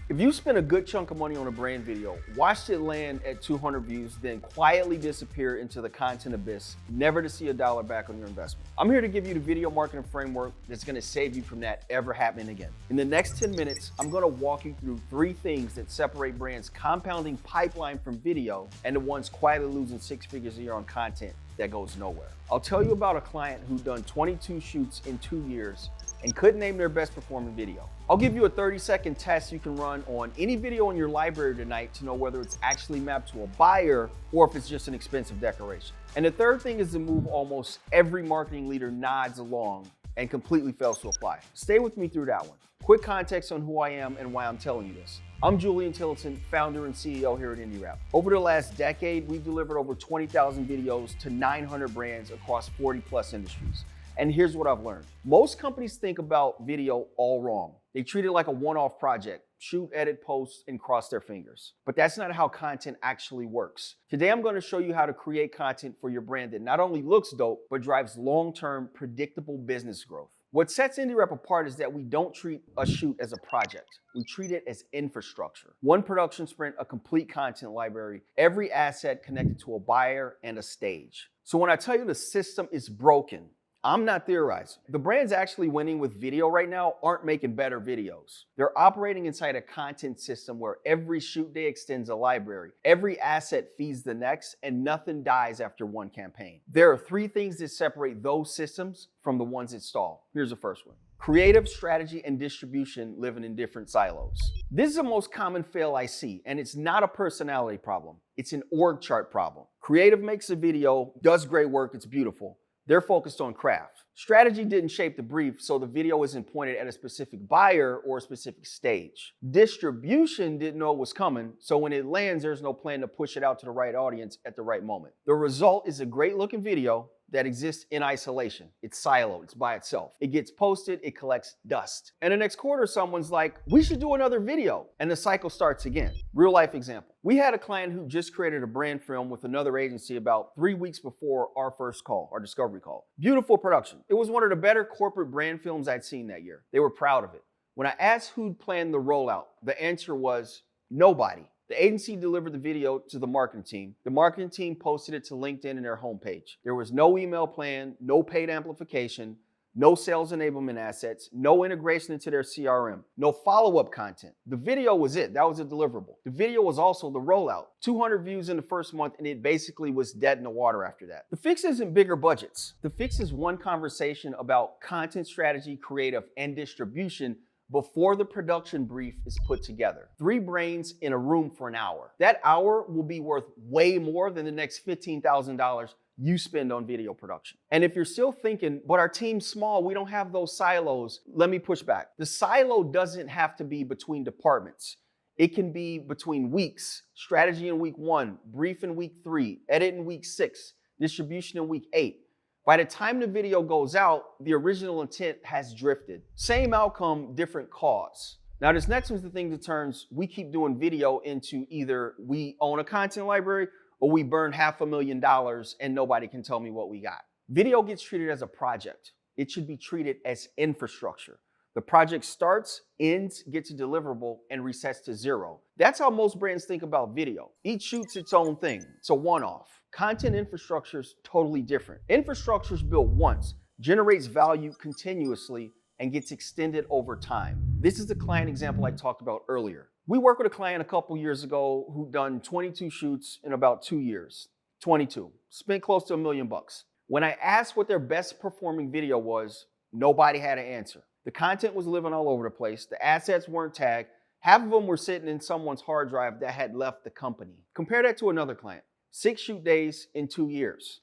If you spend a good chunk of money on a brand video, watched it land at 200 views, then quietly disappear into the content abyss, never to see a dollar back on your investment. I'm here to give you the video marketing framework that's gonna save you from that ever happening again. In the next 10 minutes, I'm gonna walk you through 3 things that separate brands' compounding pipeline from video and the ones quietly losing 6 figures a year on content that goes nowhere. I'll tell you about a client who done 22 shoots in 2 years and couldn't name their best performing video. I'll give you a 30-second test you can run on any video in your library tonight to know whether it's actually mapped to a buyer or if it's just an expensive decoration. And the third thing is the move almost every marketing leader nods along and completely fails to apply. Stay with me through that one. Quick context on who I am and why I'm telling you this. I'm Julian Tillotson, founder and CEO here at INDIRAP. Over the last decade, we've delivered over 20,000 videos to 900 brands across 40 plus industries. And here's what I've learned. Most companies think about video all wrong. They treat it like a one-off project, shoot, edit, post, and cross their fingers. But that's not how content actually works. Today, I'm gonna show you how to create content for your brand that not only looks dope, but drives long-term, predictable business growth. What sets INDIRAP apart is that we don't treat a shoot as a project. We treat it as infrastructure. One production sprint, a complete content library, every asset connected to a buyer and a stage. So when I tell you the system is broken, I'm not theorizing. The brands actually winning with video right now aren't making better videos. They're operating inside a content system where every shoot day extends a library, every asset feeds the next, and nothing dies after one campaign. There are 3 things that separate those systems from the ones that stall. Here's the first one. Creative, strategy, and distribution living in different silos. This is the most common fail I see, and it's not a personality problem. It's an org chart problem. Creative makes a video, does great work, it's beautiful. They're focused on craft. Strategy didn't shape the brief, so the video isn't pointed at a specific buyer or a specific stage. Distribution didn't know it was coming, so when it lands, there's no plan to push it out to the right audience at the right moment. The result is a great looking video that exists in isolation. It's siloed, it's by itself. It gets posted, it collects dust. And the next quarter, someone's like, we should do another video. And the cycle starts again. Real life example. We had a client who just created a brand film with another agency about 3 weeks before our first call, our discovery call. Beautiful production. It was one of the better corporate brand films I'd seen that year. They were proud of it. When I asked who'd planned the rollout, the answer was nobody. The agency delivered the video to the marketing team. The marketing team posted it to LinkedIn and their homepage. There was no email plan, no paid amplification, no sales enablement assets, no integration into their CRM, no follow-up content. The video was it. That was a deliverable. The video was also the rollout. 200 views in the first month, and it basically was dead in the water after that. The fix isn't bigger budgets. The fix is one conversation about content strategy, creative, and distribution before the production brief is put together. 3 brains in a room for an hour. That hour will be worth way more than the next $15,000 you spend on video production. And if you're still thinking, but our team's small, we don't have those silos, let me push back. The silo doesn't have to be between departments. It can be between weeks. Strategy in week 1, brief in week 3, edit in week 6, distribution in week 8. By the time the video goes out, the original intent has drifted. Same outcome, different cause. Now this next one's the thing that turns we keep doing video into either we own a content library or we burn $500,000 and nobody can tell me what we got. Video gets treated as a project. It should be treated as infrastructure. The project starts, ends, gets a deliverable, and resets to 0. That's how most brands think about video. Each shoots its own thing. It's a one-off. Content infrastructure is totally different. Infrastructure is built once, generates value continuously, and gets extended over time. This is the client example I talked about earlier. We worked with a client a couple years ago who done 22 shoots in about 2 years. 22. Spent close to $1 million. When I asked what their best performing video was, nobody had an answer. The content was living all over the place. The assets weren't tagged. Half of them were sitting in someone's hard drive that had left the company. Compare that to another client. 6 shoot days in 2 years.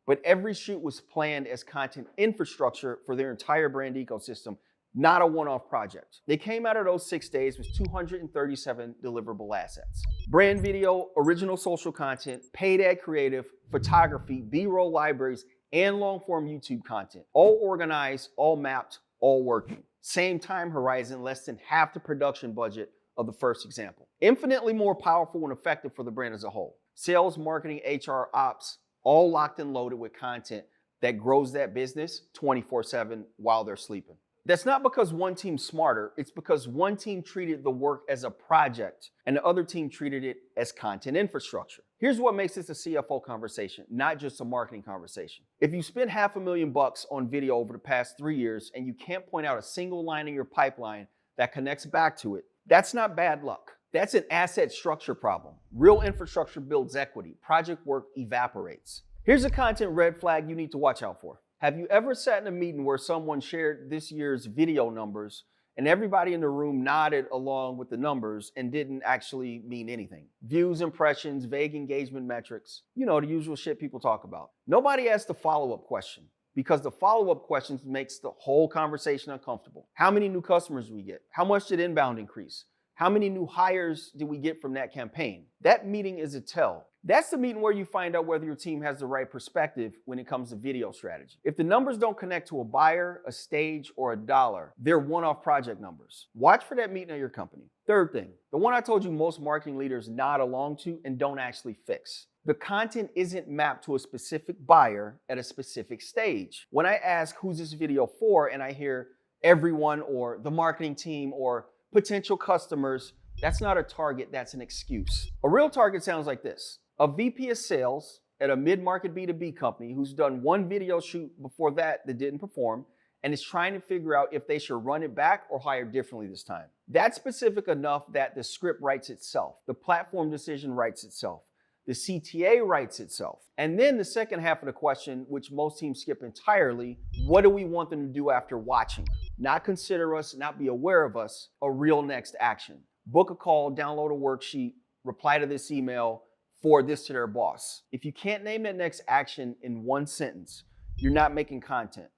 But every shoot was planned as content infrastructure for their entire brand ecosystem, not a one-off project. They came out of those 6 days with 237 deliverable assets. Brand video, original social content, paid ad creative, photography, B-roll libraries, and long-form YouTube content. All organized, all mapped, all working. Same time horizon, less than half the production budget of the first example. Infinitely more powerful and effective for the brand as a whole. Sales, marketing, HR, ops, all locked and loaded with content that grows that business 24/7 while they're sleeping. That's not because one team's smarter, it's because one team treated the work as a project and the other team treated it as content infrastructure. Here's what makes this a CFO conversation, not just a marketing conversation. If you spend $500,000 on video over the past 3 years and you can't point out a single line in your pipeline that connects back to it, that's not bad luck. That's an asset structure problem. Real infrastructure builds equity. Project work evaporates. Here's a content red flag you need to watch out for. Have you ever sat in a meeting where someone shared this year's video numbers and everybody in the room nodded along with the numbers and didn't actually mean anything? Views, impressions, vague engagement metrics, the usual shit people talk about. Nobody asked the follow-up question because the follow-up questions makes the whole conversation uncomfortable. How many new customers did we get? How much did inbound increase? How many new hires did we get from that campaign? That meeting is a tell. That's the meeting where you find out whether your team has the right perspective when it comes to video strategy. If the numbers don't connect to a buyer, a stage, or a dollar, they're one-off project numbers. Watch for that meeting at your company. Third thing, the one I told you most marketing leaders nod along to and don't actually fix. The content isn't mapped to a specific buyer at a specific stage. When I ask who's this video for and I hear everyone or the marketing team or potential customers, that's not a target, that's an excuse. A real target sounds like this. A VP of sales at a mid-market B2B company who's done one video shoot before that didn't perform and is trying to figure out if they should run it back or hire differently this time. That's specific enough that the script writes itself. The platform decision writes itself. The CTA writes itself. And then the second half of the question, which most teams skip entirely, what do we want them to do after watching? Not consider us, not be aware of us, a real next action. Book a call, download a worksheet, reply to this email, forward this to their boss. If you can't name that next action in one sentence, you're not making content.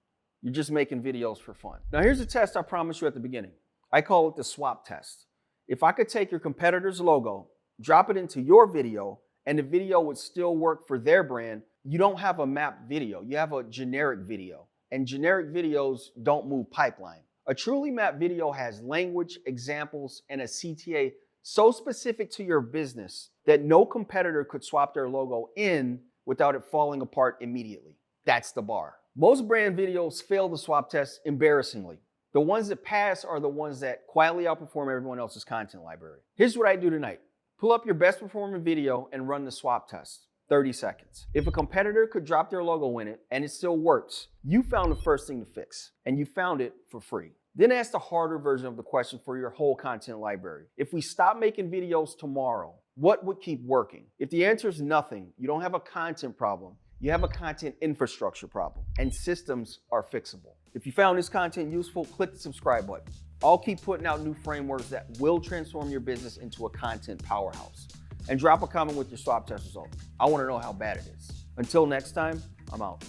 You're just making videos for fun. Now here's a test I promised you at the beginning. I call it the swap test. If I could take your competitor's logo, drop it into your video, and the video would still work for their brand, you don't have a mapped video. You have a generic video. And generic videos don't move pipeline. A truly mapped video has language, examples, and a CTA so specific to your business that no competitor could swap their logo in without it falling apart immediately. That's the bar. Most brand videos fail the swap test embarrassingly. The ones that pass are the ones that quietly outperform everyone else's content library. Here's what I do tonight. Pull up your best performing video and run the swap test. 30 seconds. If a competitor could drop their logo in it and it still works, you found the first thing to fix, and you found it for free. Then ask the harder version of the question for your whole content library. If we stop making videos tomorrow, what would keep working? If the answer is nothing, you don't have a content problem, you have a content infrastructure problem, and systems are fixable. If you found this content useful, click the subscribe button. I'll keep putting out new frameworks that will transform your business into a content powerhouse. And drop a comment with your swap test result. I want to know how bad it is. Until next time, I'm out.